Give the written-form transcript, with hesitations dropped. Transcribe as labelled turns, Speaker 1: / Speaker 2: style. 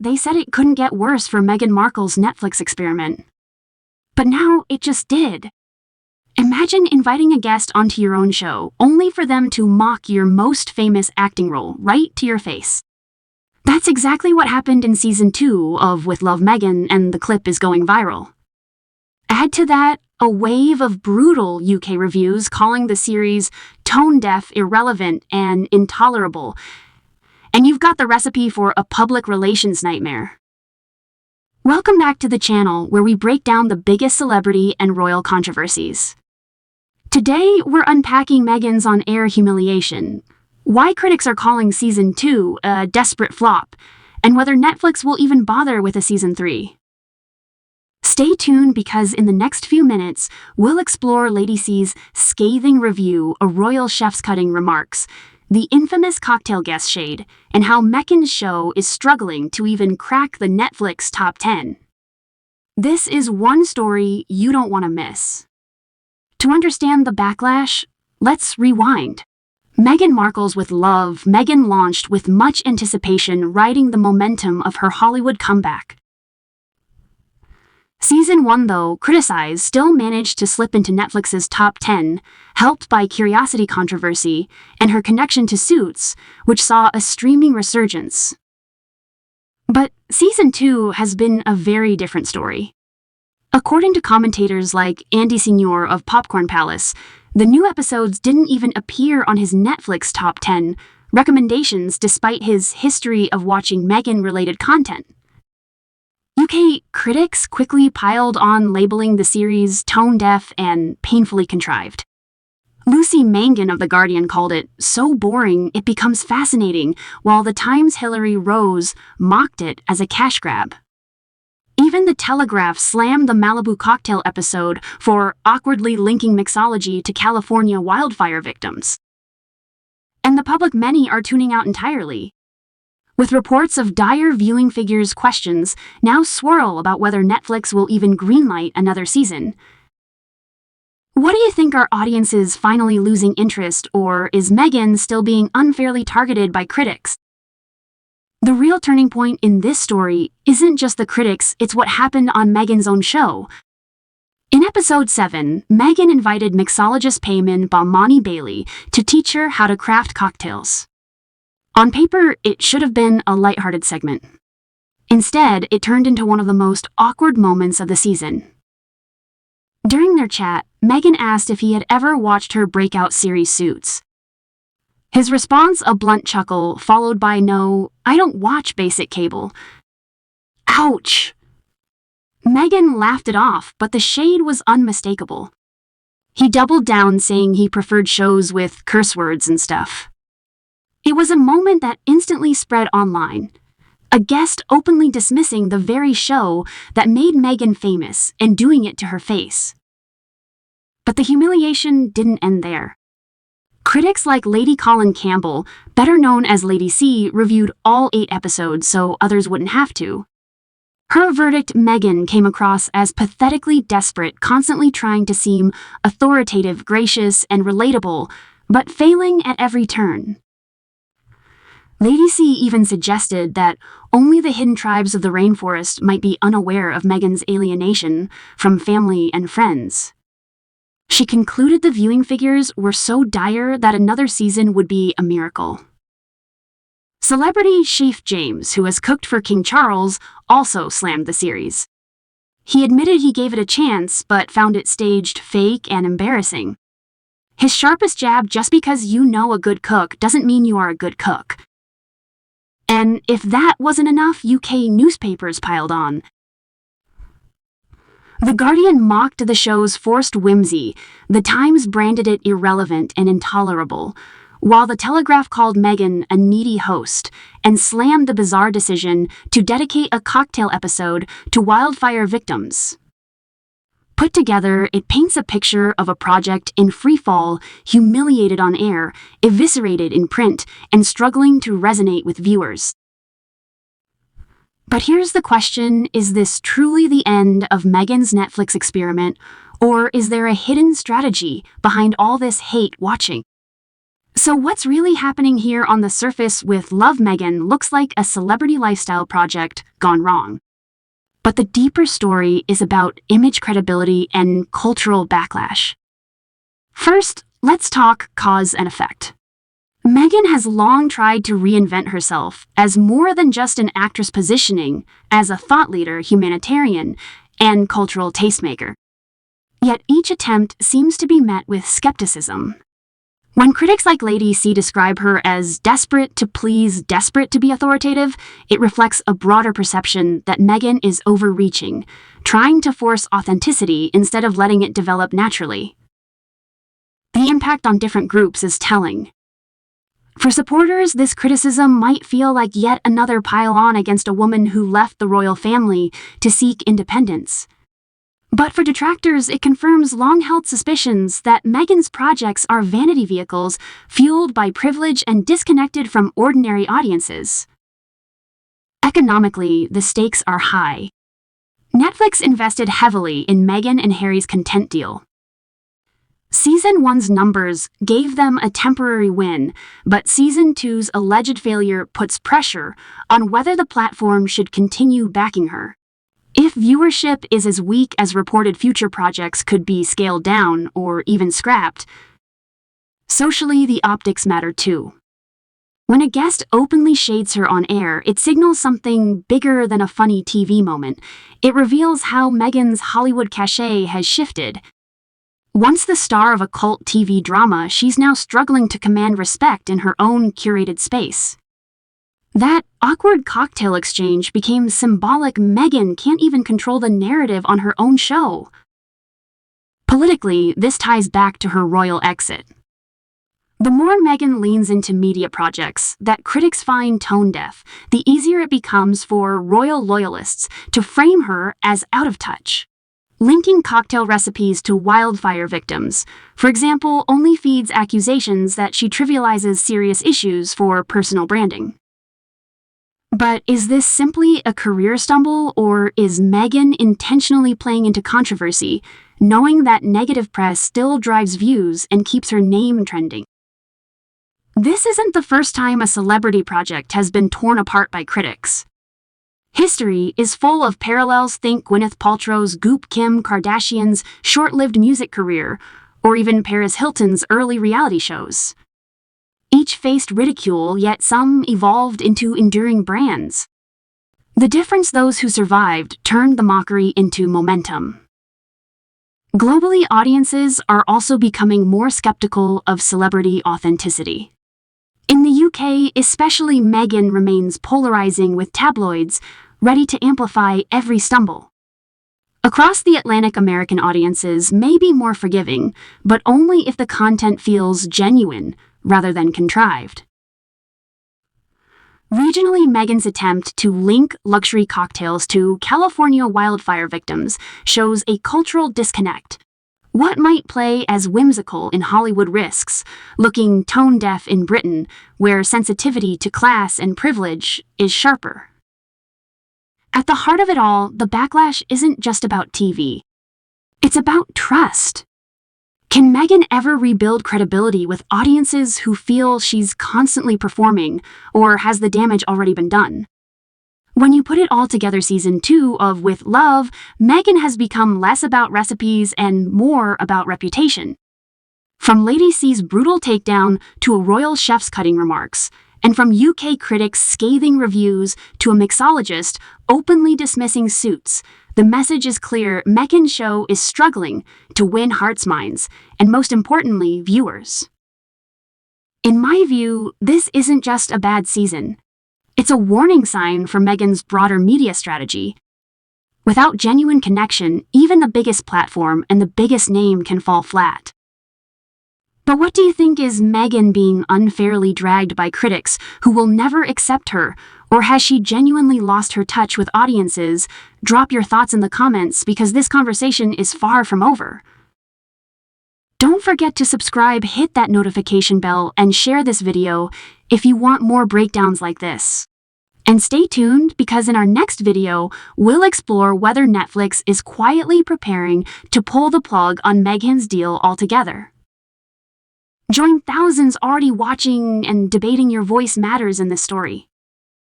Speaker 1: they said it couldn't get worse for Meghan Markle's Netflix experiment. But now it just did. Imagine inviting a guest onto your own show, only for them to mock your most famous acting role right to your face. That's exactly what happened in Season 2 of With Love Meghan, and the clip is going viral. Add to that a wave of brutal UK reviews calling the series tone-deaf, irrelevant, and intolerable, and you've got the recipe for a public relations nightmare. Welcome back to the channel where we break down the biggest celebrity and royal controversies. Today, we're unpacking Meghan's on-air humiliation, why critics are calling Season 2 a desperate flop, and whether Netflix will even bother with a Season 3. Stay tuned because in the next few minutes, we'll explore Lady C's scathing review of royal chef's cutting remarks, the infamous cocktail guest shade, and how Meghan's show is struggling to even crack the Netflix top 10. This is one story you don't want to miss. To understand the backlash, let's rewind. Meghan Markle's With Love Meghan launched with much anticipation, riding the momentum of her Hollywood comeback. Season 1, though criticized, still managed to slip into Netflix's top 10, helped by Curiosity controversy and her connection to Suits, which saw a streaming resurgence. But Season 2 has been a very different story. According to commentators like Andy Signor of Popcorn Palace, the new episodes didn't even appear on his Netflix top 10 recommendations despite his history of watching Meghan-related content. UK critics quickly piled on, labeling the series tone-deaf and painfully contrived. Lucy Mangan of The Guardian called it so boring it becomes fascinating, while The Times' Hilary Rose mocked it as a cash grab. Even The Telegraph slammed the Malibu cocktail episode for awkwardly linking mixology to California wildfire victims. And the public, many are tuning out entirely, with reports of dire viewing figures questions now swirl about whether Netflix will even greenlight another season. What do you think? Are audiences finally losing interest, or is Meghan still being unfairly targeted by critics? The real turning point in this story isn't just the critics, it's what happened on Meghan's own show. In episode 7, Meghan invited mixologist Payman Balmani Bailey to teach her how to craft cocktails. On paper, it should have been a lighthearted segment. Instead, it turned into one of the most awkward moments of the season. During their chat, Meghan asked if he had ever watched her breakout series Suits. His response, a blunt chuckle, followed by "No, I don't watch basic cable." Ouch! Meghan laughed it off, but the shade was unmistakable. He doubled down, saying he preferred shows with curse words and stuff. It was a moment that instantly spread online. A guest openly dismissing the very show that made Meghan famous and doing it to her face. But the humiliation didn't end there. Critics like Lady Colin Campbell, better known as Lady C, reviewed all 8 episodes so others wouldn't have to. Her verdict: Meghan came across as pathetically desperate, constantly trying to seem authoritative, gracious, and relatable, but failing at every turn. Lady C even suggested that only the hidden tribes of the rainforest might be unaware of Meghan's alienation from family and friends. She concluded the viewing figures were so dire that another season would be a miracle. Celebrity Chef James, who has cooked for King Charles, also slammed the series. He admitted he gave it a chance, but found it staged, fake, and embarrassing. His sharpest jab: just because you know a good cook doesn't mean you are a good cook. And if that wasn't enough, UK newspapers piled on. The Guardian mocked the show's forced whimsy, The Times branded it irrelevant and intolerable, while The Telegraph called Meghan a needy host and slammed the bizarre decision to dedicate a cocktail episode to wildfire victims. Put together, it paints a picture of a project in freefall, humiliated on air, eviscerated in print, and struggling to resonate with viewers. But here's the question: is this truly the end of Meghan's Netflix experiment, or is there a hidden strategy behind all this hate watching? So what's really happening here on the surface with Love Meghan looks like a celebrity lifestyle project gone wrong. But the deeper story is about image credibility and cultural backlash. First, let's talk cause and effect. Meghan has long tried to reinvent herself as more than just an actress positioning as a thought leader, humanitarian, and cultural tastemaker. Yet each attempt seems to be met with skepticism. When critics like Lady C describe her as desperate to please, desperate to be authoritative, it reflects a broader perception that Meghan is overreaching, trying to force authenticity instead of letting it develop naturally. The impact on different groups is telling. For supporters, this criticism might feel like yet another pile-on against a woman who left the royal family to seek independence. But for detractors, it confirms long-held suspicions that Meghan's projects are vanity vehicles fueled by privilege and disconnected from ordinary audiences. Economically, the stakes are high. Netflix invested heavily in Meghan and Harry's content deal. Season 1's numbers gave them a temporary win, but Season 2's alleged failure puts pressure on whether the platform should continue backing her. If viewership is as weak as reported, future projects could be scaled down or even scrapped. Socially, the optics matter too. When a guest openly shades her on air, it signals something bigger than a funny TV moment. It reveals how Meghan's Hollywood cachet has shifted. Once the star of a cult TV drama, she's now struggling to command respect in her own curated space. That awkward cocktail exchange became symbolic. Meghan can't even control the narrative on her own show. Politically, this ties back to her royal exit. The more Meghan leans into media projects that critics find tone-deaf, the easier it becomes for royal loyalists to frame her as out of touch. Linking cocktail recipes to wildfire victims, for example, only feeds accusations that she trivializes serious issues for personal branding. But is this simply a career stumble, or is Meghan intentionally playing into controversy, knowing that negative press still drives views and keeps her name trending? This isn't the first time a celebrity project has been torn apart by critics. History is full of parallels. Think Gwyneth Paltrow's Goop, Kim Kardashian's short-lived music career, or even Paris Hilton's early reality shows. Each faced ridicule, yet some evolved into enduring brands. The difference: those who survived turned the mockery into momentum. Globally, audiences are also becoming more skeptical of celebrity authenticity. In the UK, especially, Meghan remains polarizing, with tabloids ready to amplify every stumble. Across the Atlantic, American audiences may be more forgiving, but only if the content feels genuine rather than contrived. Regionally, Meghan's attempt to link luxury cocktails to California wildfire victims shows a cultural disconnect. What might play as whimsical in Hollywood risks looking tone-deaf in Britain, where sensitivity to class and privilege is sharper. At the heart of it all, the backlash isn't just about TV. It's about trust. Can Meghan ever rebuild credibility with audiences who feel she's constantly performing, or has the damage already been done? When you put it all together, Season 2 of With Love, Meghan has become less about recipes and more about reputation. From Lady C's brutal takedown to a royal chef's cutting remarks, and from UK critics' scathing reviews to a mixologist openly dismissing Suits, the message is clear: Meghan's show is struggling to win hearts, minds, and most importantly, viewers. In my view, this isn't just a bad season. It's a warning sign for Meghan's broader media strategy. Without genuine connection, even the biggest platform and the biggest name can fall flat. But what do you think? Is Meghan being unfairly dragged by critics who will never accept her, or has she genuinely lost her touch with audiences? Drop your thoughts in the comments, because this conversation is far from over. Don't forget to subscribe, hit that notification bell, and share this video if you want more breakdowns like this. And stay tuned, because in our next video, we'll explore whether Netflix is quietly preparing to pull the plug on Meghan's deal altogether. Join thousands already watching and debating. Your voice matters in this story.